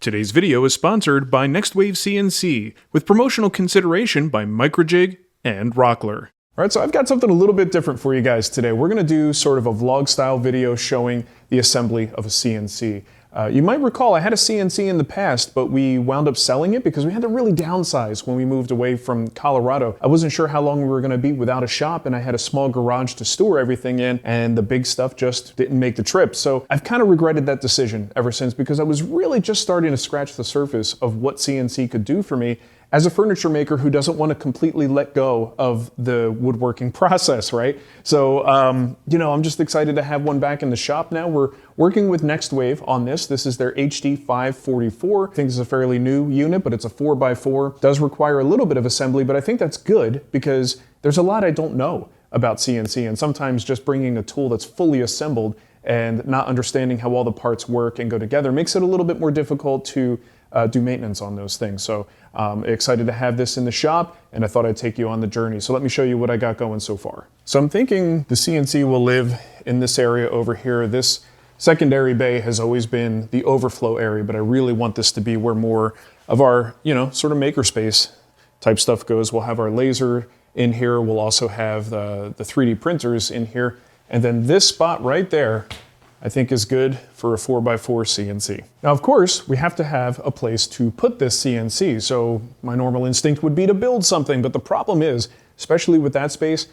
Today's video is sponsored by Nextwave CNC, with promotional consideration by MicroJig and Rockler. All right, so I've got something a little bit different for you guys today. We're gonna do sort of a vlog style video showing the assembly of a CNC. You might recall I had a CNC in the past, but we wound up selling it because we had to really downsize when we moved away from Colorado. I wasn't sure how long we were gonna be without a shop, and I had a small garage to store everything in, and the big stuff just didn't make the trip. So I've kind of regretted that decision ever since, because I was really just starting to scratch the surface of what CNC could do for me as a furniture maker who doesn't want to completely let go of the woodworking process, right? So, I'm just excited to have one back in the shop now. We're working with Nextwave on this. This is their HD544. I think it's a fairly new unit, but it's a 4x4. Does require a little bit of assembly, but I think that's good because there's a lot I don't know about CNC, and sometimes just bringing a tool that's fully assembled and not understanding how all the parts work and go together makes it a little bit more difficult to do maintenance on those things. So excited to have this in the shop, and I thought I'd take you on the journey. So let me show you what I got going so far. So I'm thinking the CNC will live in this area over here. This secondary bay has always been the overflow area, but I really want this to be where more of our, sort of makerspace type stuff goes. We'll have our laser in here. We'll also have the 3D printers in here. And then this spot right there, I think is good for a 4x4 CNC. Now, of course, we have to have a place to put this CNC, so my normal instinct would be to build something, but the problem is, especially with that space,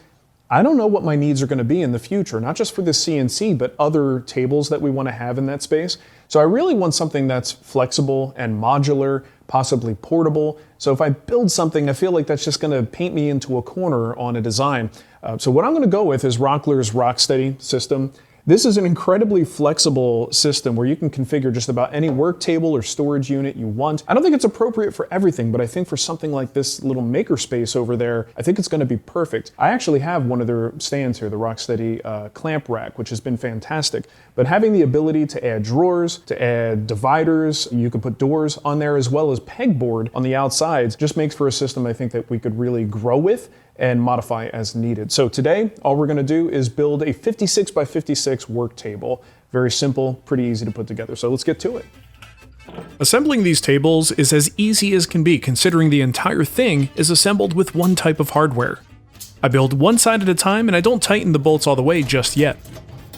I don't know what my needs are gonna be in the future, not just for this CNC, but other tables that we wanna have in that space. So I really want something that's flexible and modular, possibly portable. So if I build something, I feel like that's just gonna paint me into a corner on a design. So what I'm gonna go with is Rockler's Rocksteady system. This is an incredibly flexible system where you can configure just about any work table or storage unit you want. I don't think it's appropriate for everything, but I think for something like this little makerspace over there, I think it's going to be perfect. I actually have one of their stands here, the Rocksteady clamp rack, which has been fantastic. But having the ability to add drawers, to add dividers, you can put doors on there as well as pegboard on the outsides, just makes for a system I think that we could really grow with and modify as needed. So today, all we're gonna do is build a 56 by 56 work table. Very simple, pretty easy to put together. So let's get to it. Assembling these tables is as easy as can be, considering the entire thing is assembled with one type of hardware. I build one side at a time, and I don't tighten the bolts all the way just yet.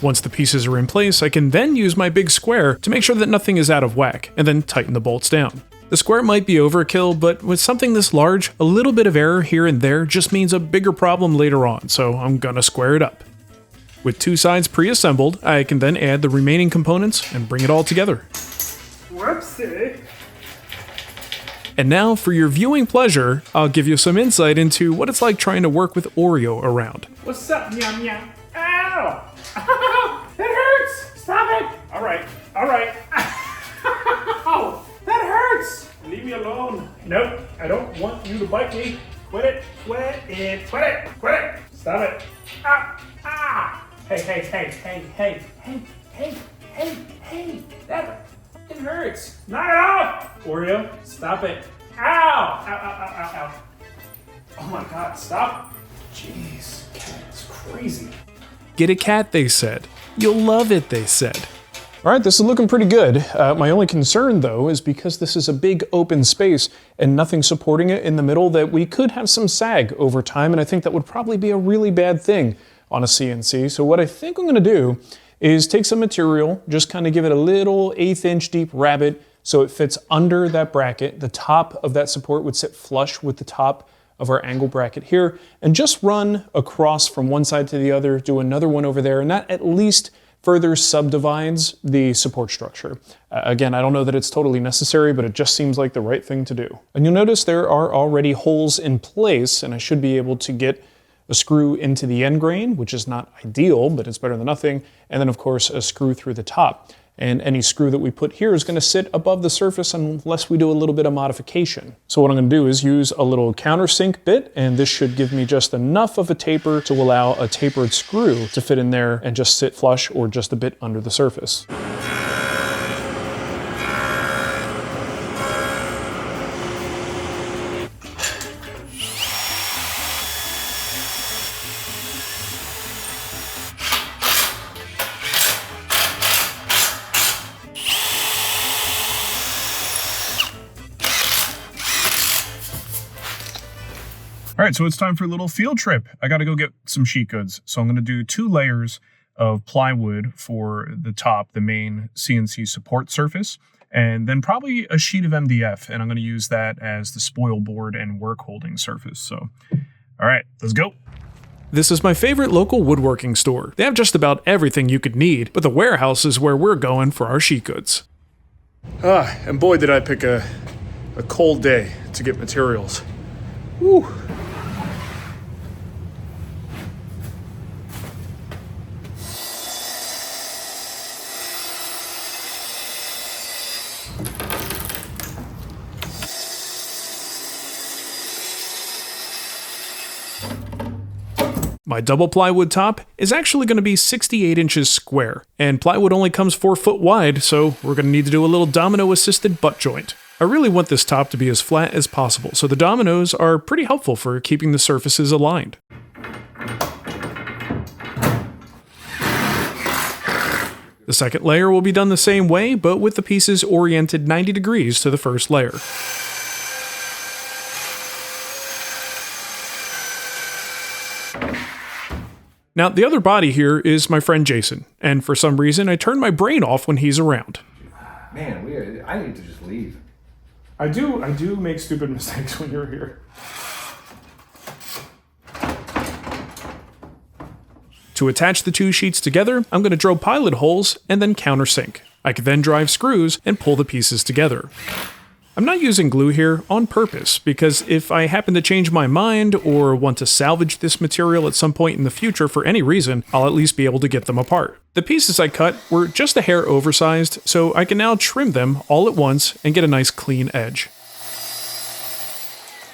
Once the pieces are in place, I can then use my big square to make sure that nothing is out of whack, and then tighten the bolts down. The square might be overkill, but with something this large, a little bit of error here and there just means a bigger problem later on, so I'm gonna square it up. With two sides pre-assembled, I can then add the remaining components and bring it all together. Whoopsie! And now, for your viewing pleasure, I'll give you some insight into what it's like trying to work with Oreo around. What's up, yum yum? Ow! Ow! That hurts! Stop it! Alright, alright. Ow! That hurts! Leave me alone. Nope, I don't want you to bite me. Quit it, quit it, quit it, quit it! Stop it! Ah! Ah! Hey! That it hurts! Knock it off! Oreo, stop it! Ow! Ow! Oh my god, stop! Jeez, it's crazy. Get a cat, they said. You'll love it, they said. All right, this is looking pretty good. My only concern, though, is because this is a big open space and nothing supporting it in the middle, that we could have some sag over time, and I think that would probably be a really bad thing on a CNC. So what I think I'm gonna do is take some material, just kind of give it a little 1/8 inch deep rabbet so it fits under that bracket. The top of that support would sit flush with the top of our angle bracket here, and just run across from one side to the other, do another one over there, and that at least further subdivides the support structure. Again, I don't know that it's totally necessary, but it just seems like the right thing to do. And you'll notice there are already holes in place, and I should be able to get a screw into the end grain, which is not ideal, but it's better than nothing, and then of course a screw through the top. And any screw that we put here is going to sit above the surface unless we do a little bit of modification. So what I'm going to do is use a little countersink bit, and this should give me just enough of a taper to allow a tapered screw to fit in there and just sit flush or just a bit under the surface. All right, so it's time for a little field trip. I gotta go get some sheet goods. So I'm gonna do 2 layers of plywood for the top, the main CNC support surface, and then probably a sheet of MDF, and I'm gonna use that as the spoil board and work holding surface. So, all right, let's go. This is my favorite local woodworking store. They have just about everything you could need, but the warehouse is where we're going for our sheet goods. And boy did I pick a cold day to get materials. Woo. My double plywood top is actually going to be 68 inches square, and plywood only comes 4 foot wide, so we're going to need to do a little domino-assisted butt joint. I really want this top to be as flat as possible, so the dominoes are pretty helpful for keeping the surfaces aligned. The second layer will be done the same way, but with the pieces oriented 90 degrees to the first layer. Now, the other body here is my friend Jason, and for some reason I turn my brain off when he's around. Man, I need to just leave. I do make stupid mistakes when you're here. To attach the 2 sheets together, I'm going to drill pilot holes and then countersink. I can then drive screws and pull the pieces together. I'm not using glue here on purpose, because if I happen to change my mind or want to salvage this material at some point in the future for any reason, I'll at least be able to get them apart. The pieces I cut were just a hair oversized, so I can now trim them all at once and get a nice clean edge.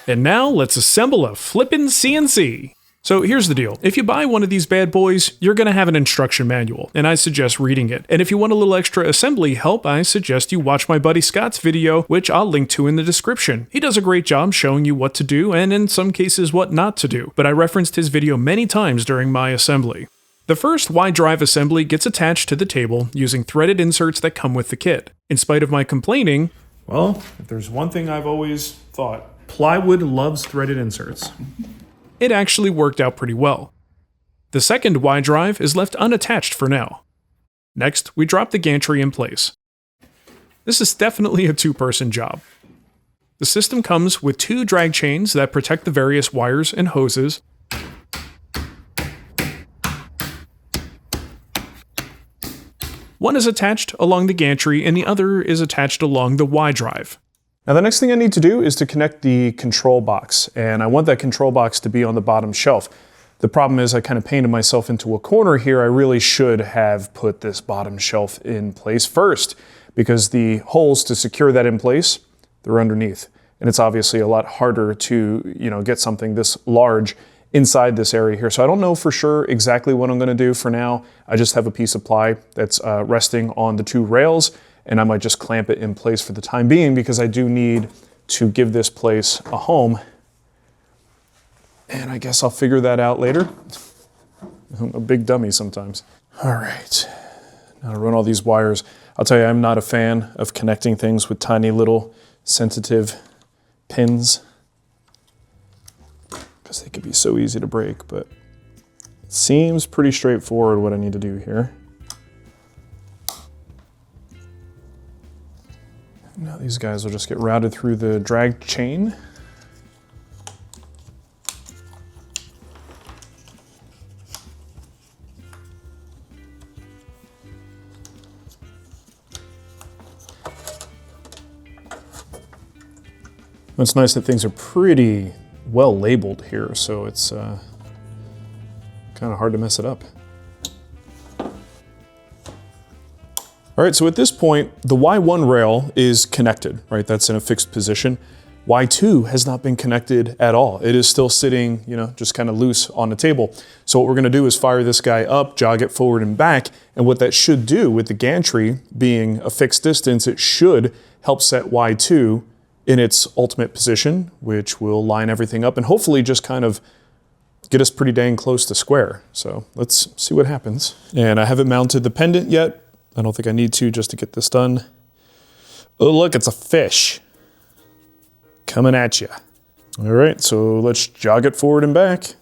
And now let's assemble a flippin' CNC. So here's the deal. If you buy one of these bad boys, you're going to have an instruction manual, and I suggest reading it. And if you want a little extra assembly help, I suggest you watch my buddy Scott's video, which I'll link to in the description. He does a great job showing you what to do, and in some cases what not to do, but I referenced his video many times during my assembly. The first Y-drive assembly gets attached to the table using threaded inserts that come with the kit. In spite of my complaining, well, if there's one thing I've always thought, plywood loves threaded inserts. It actually worked out pretty well. The second Y-drive is left unattached for now. Next, we drop the gantry in place. This is definitely a 2-person job. The system comes with 2 drag chains that protect the various wires and hoses. One is attached along the gantry and the other is attached along the Y-drive. Now the next thing I need to do is to connect the control box, and I want that control box to be on the bottom shelf. The problem is I kind of painted myself into a corner here. I really should have put this bottom shelf in place first, because the holes to secure that in place, they're underneath. And it's obviously a lot harder to, get something this large inside this area here. So I don't know for sure exactly what I'm going to do for now. I just have a piece of ply that's resting on the 2 rails, and I might just clamp it in place for the time being, because I do need to give this place a home. And I guess I'll figure that out later. I'm a big dummy sometimes. All right, now to run all these wires. I'll tell you, I'm not a fan of connecting things with tiny little sensitive pins, because they could be so easy to break, but it seems pretty straightforward what I need to do here. Now these guys will just get routed through the drag chain. It's nice that things are pretty well labeled here, so it's kind of hard to mess it up. All right, so at this point, the Y1 rail is connected, right? That's in a fixed position. Y2 has not been connected at all. It is still sitting, just kind of loose on the table. So what we're gonna do is fire this guy up, jog it forward and back, and what that should do with the gantry being a fixed distance, it should help set Y2 in its ultimate position, which will line everything up and hopefully just kind of get us pretty dang close to square. So let's see what happens. And I haven't mounted the pendant yet. I don't think I need to just to get this done. Oh, look, it's a fish coming at you. All right, so let's jog it forward and back.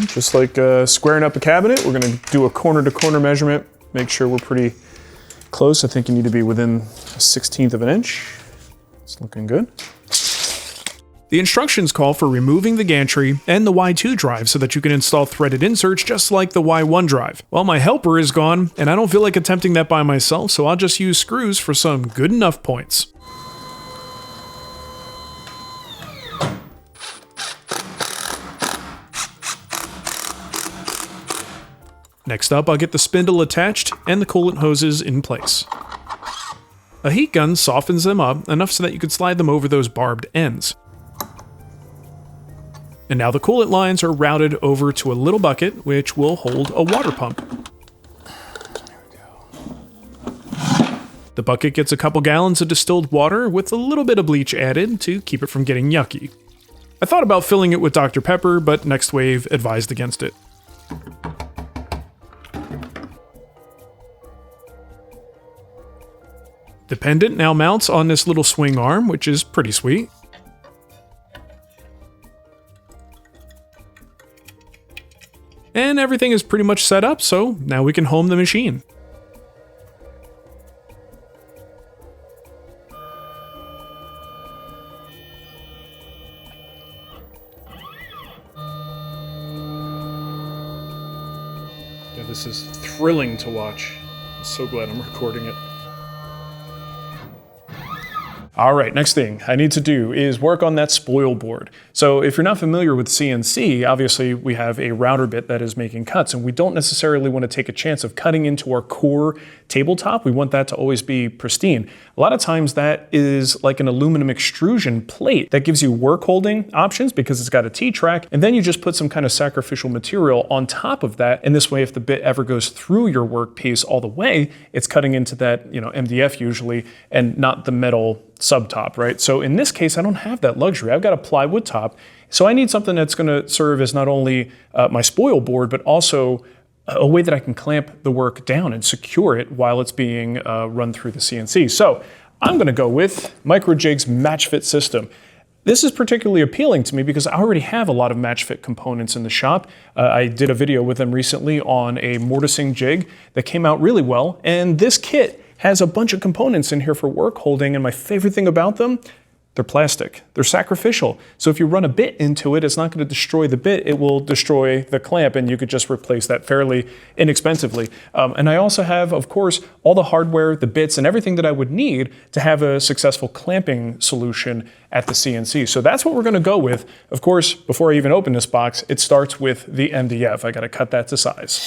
Just like squaring up a cabinet, we're gonna do a corner-to-corner measurement, make sure we're pretty close. I think you need to be within a 1/16 of an inch. It's looking good. The instructions call for removing the gantry and the Y2 drive so that you can install threaded inserts just like the Y1 drive. Well, my helper is gone, and I don't feel like attempting that by myself, so I'll just use screws for some good enough points. Next up, I'll get the spindle attached and the coolant hoses in place. A heat gun softens them up enough so that you could slide them over those barbed ends. And now the coolant lines are routed over to a little bucket, which will hold a water pump. There we go. The bucket gets a couple gallons of distilled water with a little bit of bleach added to keep it from getting yucky. I thought about filling it with Dr. Pepper, but Nextwave advised against it. The pendant now mounts on this little swing arm, which is pretty sweet. And everything is pretty much set up, so now we can home the machine. Yeah, this is thrilling to watch. I'm so glad I'm recording it. All right, next thing I need to do is work on that spoil board. So if you're not familiar with CNC, obviously we have a router bit that is making cuts, and we don't necessarily want to take a chance of cutting into our core tabletop. We want that to always be pristine. A lot of times that is like an aluminum extrusion plate that gives you work holding options because it's got a T-track, and then you just put some kind of sacrificial material on top of that, and this way if the bit ever goes through your workpiece all the way, it's cutting into that, MDF usually, and not the metal subtop, right? So in this case, I don't have that luxury. I've got a plywood top, so I need something that's going to serve as not only my spoil board, but also a way that I can clamp the work down and secure it while it's being run through the CNC. So I'm going to go with MicroJig's match fit system. This is particularly appealing to me because I already have a lot of match fit components in the shop. I did a video with them recently on a mortising jig that came out really well, and this kit has a bunch of components in here for work holding, and my favorite thing about them, they're plastic. They're sacrificial. So if you run a bit into it, it's not going to destroy the bit, it will destroy the clamp, and you could just replace that fairly inexpensively. And I also have, of course, all the hardware, the bits, and everything that I would need to have a successful clamping solution at the CNC. So that's what we're going to go with. Of course, before I even open this box, it starts with the MDF. I got to cut that to size.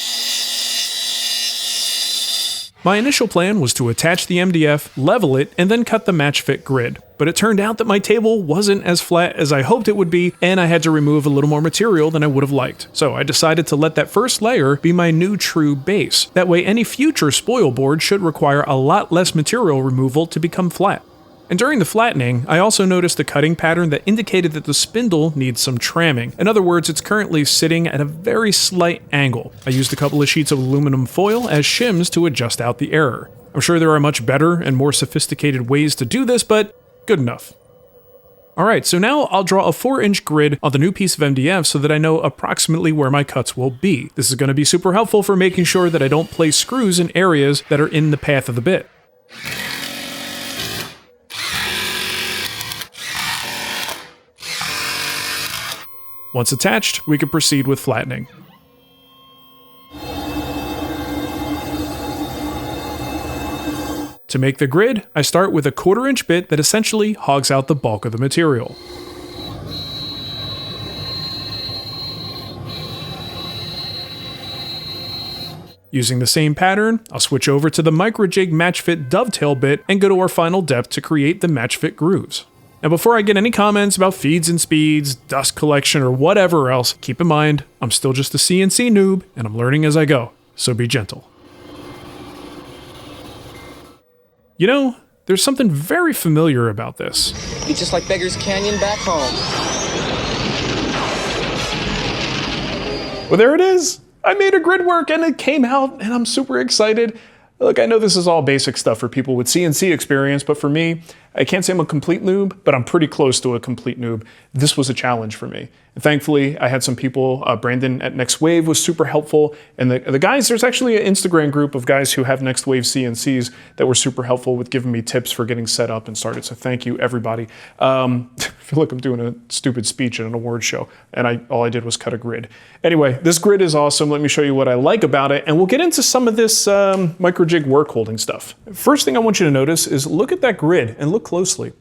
My initial plan was to attach the MDF, level it, and then cut the match fit grid. But it turned out that my table wasn't as flat as I hoped it would be, and I had to remove a little more material than I would have liked. So I decided to let that first layer be my new true base. That way any future spoil board should require a lot less material removal to become flat. And during the flattening, I also noticed a cutting pattern that indicated that the spindle needs some tramming. In other words, it's currently sitting at a very slight angle. I used a couple of sheets of aluminum foil as shims to adjust out the error. I'm sure there are much better and more sophisticated ways to do this, but good enough. Alright, so now I'll draw a 4-inch grid on the new piece of MDF so that I know approximately where my cuts will be. This is going to be super helpful for making sure that I don't place screws in areas that are in the path of the bit. Once attached, we can proceed with flattening. To make the grid, I start with a 1/4-inch bit that essentially hogs out the bulk of the material. Using the same pattern, I'll switch over to the MicroJig match fit dovetail bit and go to our final depth to create the match fit grooves. Now before I get any comments about feeds and speeds, dust collection, or whatever else, keep in mind, I'm still just a CNC noob and I'm learning as I go, so be gentle. there's something very familiar about this. It's just like Beggar's Canyon back home. Well, there it is. I made a grid work and it came out and I'm super excited. Look, I know this is all basic stuff for people with CNC experience, but for me, I can't say I'm a complete noob, but I'm pretty close to a complete noob. This was a challenge for me. And thankfully, I had some people, Brandon at Next Wave was super helpful. And the guys, there's actually an Instagram group of guys who have Next Wave CNCs that were super helpful with giving me tips for getting set up and started. So thank you, everybody. I feel like I'm doing a stupid speech at an award show, and all I did was cut a grid. Anyway, this grid is awesome. Let me show you what I like about it, and we'll get into some of this MicroJig work holding stuff. First thing I want you to notice is look at that grid and look closely.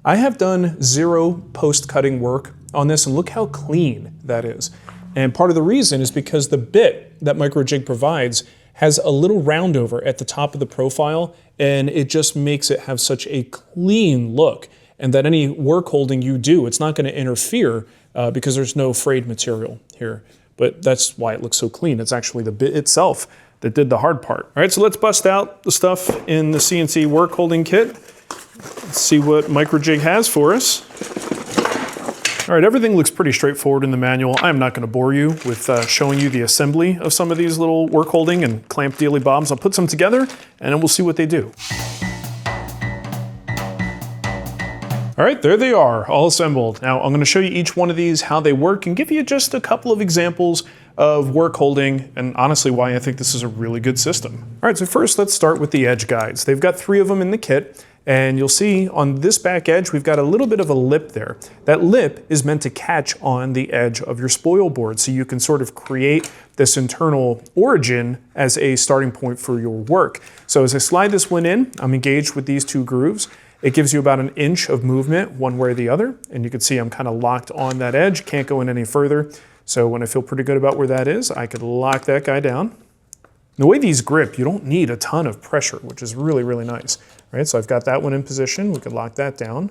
I have done 0 post-cutting work on this, and look how clean that is. And part of the reason is because the bit that MicroJig provides has a little roundover at the top of the profile, and it just makes it have such a clean look. And that any work holding you do, it's not going to interfere because there's no frayed material here. But that's why it looks so clean. It's actually the bit itself that did the hard part. All right, so let's bust out the stuff in the CNC work holding kit. Let's see what MicroJig has for us. All right, everything looks pretty straightforward in the manual. I'm not going to bore you with showing you the assembly of some of these little work holding and clamp dealy bobs. I'll put some together and then we'll see what they do. All right, there they are, all assembled. Now I'm going to show you each one of these, how they work, and give you just a couple of examples of work holding, and honestly why I think this is a really good system. All right, so first let's start with the edge guides. They've got 3 of them in the kit, and you'll see on this back edge we've got a little bit of a lip there. That lip is meant to catch on the edge of your spoil board, so you can sort of create this internal origin as a starting point for your work. So as I slide this one in, I'm engaged with these 2 grooves. It gives you about 1 inch of movement one way or the other, and you can see I'm kind of locked on that edge, can't go in any further. So when I feel pretty good about where that is, I could lock that guy down. The way these grip, you don't need a ton of pressure, which is really, really nice. Right, so I've got that one in position, we could lock that down.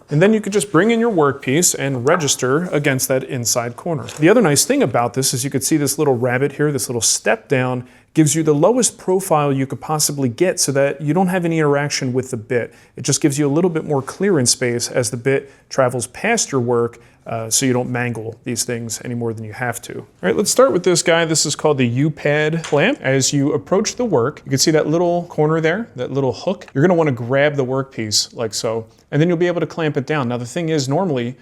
And then you could just bring in your workpiece and register against that inside corner. The other nice thing about this is you could see this little rabbit here, this little step down, gives you the lowest profile you could possibly get so that you don't have any interaction with the bit. It just gives you a little bit more clearance space as the bit travels past your work so you don't mangle these things any more than you have to. All right, let's start with this guy. This is called the U-pad clamp. As you approach the work, you can see that little corner there, that little hook. You're gonna wanna grab the workpiece like so, and then you'll be able to clamp it down. Now the thing is, normally,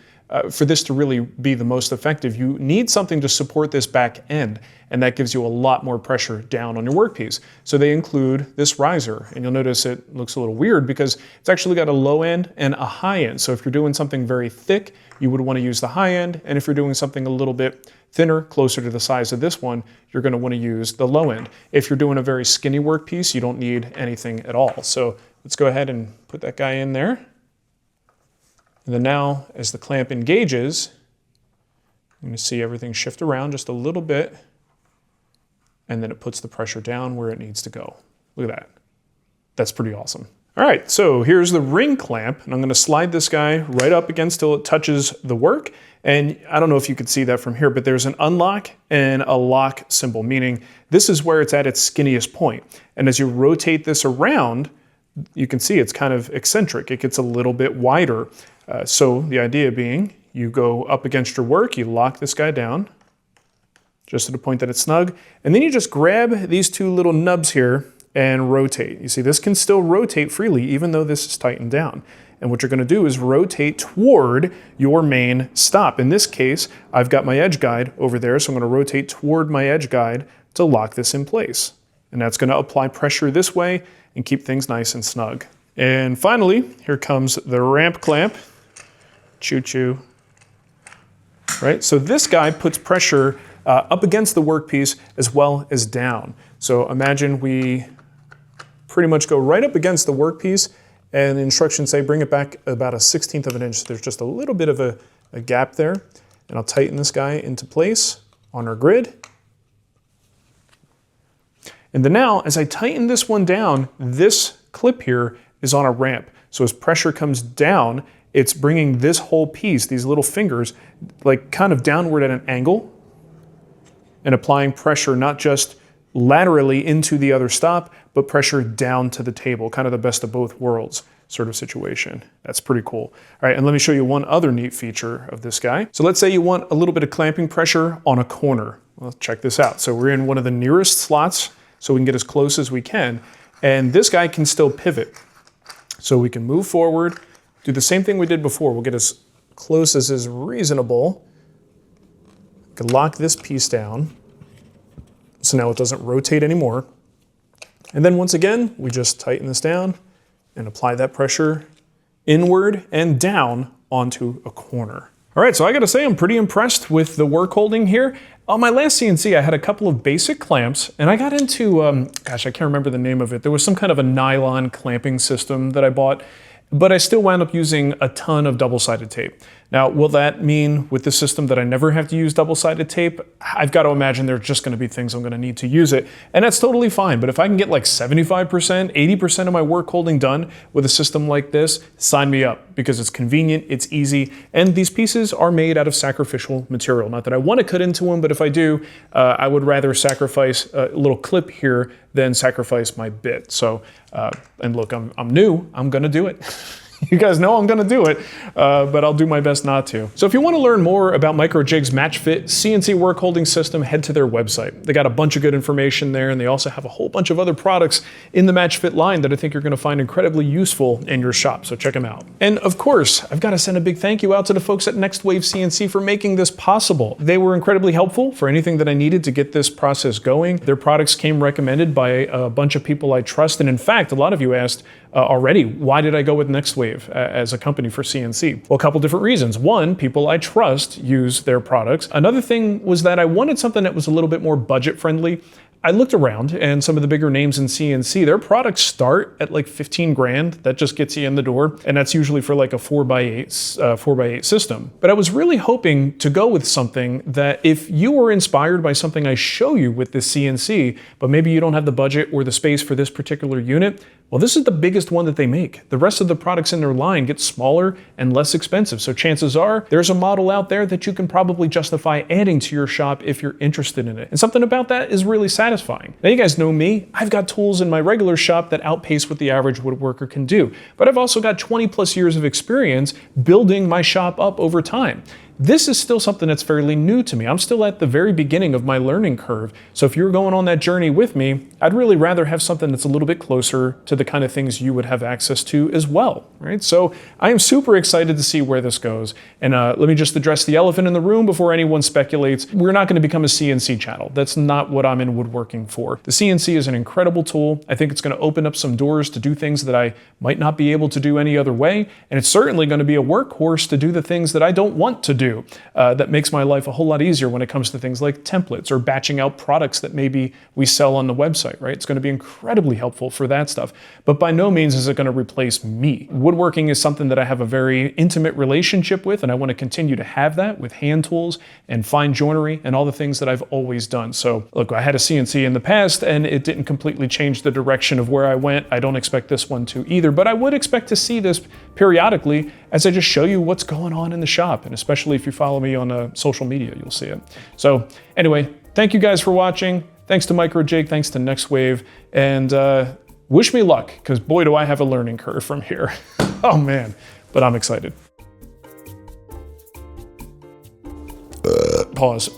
for this to really be the most effective, you need something to support this back end, and that gives you a lot more pressure down on your workpiece. So they include this riser, and you'll notice it looks a little weird because it's actually got a low end and a high end. So if you're doing something very thick, you would want to use the high end, and if you're doing something a little bit thinner, closer to the size of this one, you're going to want to use the low end. If you're doing a very skinny workpiece, you don't need anything at all. So let's go ahead and put that guy in there. And then now, as the clamp engages, I'm going to see everything shift around just a little bit, and then it puts the pressure down where it needs to go. Look at that. That's pretty awesome. All right, so here's the ring clamp, and I'm going to slide this guy right up against till it touches the work. And I don't know if you could see that from here, but there's an unlock and a lock symbol, meaning this is where it's at its skinniest point. And as you rotate this around, you can see it's kind of eccentric. It gets a little bit wider. So the idea being, you go up against your work, you lock this guy down, just to the point that it's snug, and then you just grab these 2 little nubs here and rotate. You see, this can still rotate freely even though this is tightened down. And what you're going to do is rotate toward your main stop. In this case, I've got my edge guide over there, so I'm going to rotate toward my edge guide to lock this in place. And that's going to apply pressure this way and keep things nice and snug. And finally, here comes the ramp clamp. Choo-choo. Right, so this guy puts pressure up against the workpiece as well as down. So imagine we pretty much go right up against the workpiece, and the instructions say bring it back about 1/16 of an inch. There's just a little bit of a gap there, and I'll tighten this guy into place on our grid. And then now, as I tighten this one down, this clip here is on a ramp. So as pressure comes down, it's bringing this whole piece, these little fingers, like kind of downward at an angle, and applying pressure not just laterally into the other stop, but pressure down to the table, kind of the best of both worlds sort of situation. That's pretty cool. All right, and let me show you one other neat feature of this guy. So let's say you want a little bit of clamping pressure on a corner. Well, check this out. So we're in one of the nearest slots, so we can get as close as we can. And this guy can still pivot. So we can move forward, do the same thing we did before. We'll get as close as is reasonable. We can lock this piece down. So now it doesn't rotate anymore. And then once again, we just tighten this down and apply that pressure inward and down onto a corner. All right, so I gotta say I'm pretty impressed with the work holding here. On my last CNC, I had a couple of basic clamps, and I got into, gosh, I can't remember the name of it. There was some kind of a nylon clamping system that I bought, but I still wound up using a ton of double-sided tape. Now, will that mean with this system that I never have to use double-sided tape? I've got to imagine there's just going to be things I'm going to need to use it, and that's totally fine. But if I can get like 75%, 80% of my work holding done with a system like this, sign me up, because it's convenient, it's easy, and these pieces are made out of sacrificial material. Not that I want to cut into them, but if I do, I would rather sacrifice a little clip here than sacrifice my bit. So, and look, I'm new, I'm going to do it. You guys know I'm gonna do it, but I'll do my best not to. So if you wanna learn more about MicroJig's Match Fit CNC work holding system, head to their website. They got a bunch of good information there, and they also have a whole bunch of other products in the Match Fit line that I think you're gonna find incredibly useful in your shop, so check them out. And of course, I've gotta send a big thank you out to the folks at Nextwave CNC for making this possible. They were incredibly helpful for anything that I needed to get this process going. Their products came recommended by a bunch of people I trust, and in fact, a lot of you asked already, why did I go with Nextwave as a company for CNC? Well, a couple different reasons. One, people I trust use their products. Another thing was that I wanted something that was a little bit more budget friendly. I looked around, and some of the bigger names in CNC, their products start at like 15 grand. That just gets you in the door, and that's usually for like a 4x8 system. But I was really hoping to go with something that if you were inspired by something I show you with this CNC, but maybe you don't have the budget or the space for this particular unit, well, this is the biggest one that they make. The rest of the products in their line get smaller and less expensive. So chances are there's a model out there that you can probably justify adding to your shop if you're interested in it. And something about that is really satisfying. Now, you guys know me. I've got tools in my regular shop that outpace what the average woodworker can do. But I've also got 20 plus years of experience building my shop up over time. This is still something that's fairly new to me. I'm still at the very beginning of my learning curve. So if you're going on that journey with me, I'd really rather have something that's a little bit closer to the kind of things you would have access to as well, right? So I am super excited to see where this goes. And let me just address the elephant in the room before anyone speculates. We're not going to become a CNC channel. That's not what I'm in woodworking for. The CNC is an incredible tool. I think it's going to open up some doors to do things that I might not be able to do any other way. And it's certainly going to be a workhorse to do the things that I don't want to do. That makes my life a whole lot easier when it comes to things like templates or batching out products that maybe we sell on the website, right? It's going to be incredibly helpful for that stuff. But by no means is it going to replace me. Woodworking is something that I have a very intimate relationship with, and I want to continue to have that with hand tools and fine joinery and all the things that I've always done. So look, I had a CNC in the past and it didn't completely change the direction of where I went. I don't expect this one to either, but I would expect to see this periodically as I just show you what's going on in the shop. And especially if you follow me on social media, you'll see it. So anyway, thank you guys for watching. Thanks to MicroJig, thanks to Nextwave, and wish me luck, because boy, do I have a learning curve from here. Oh man, but I'm excited. Pause.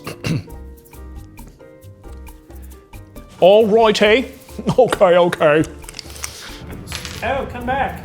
All righty. Okay. Oh, come back.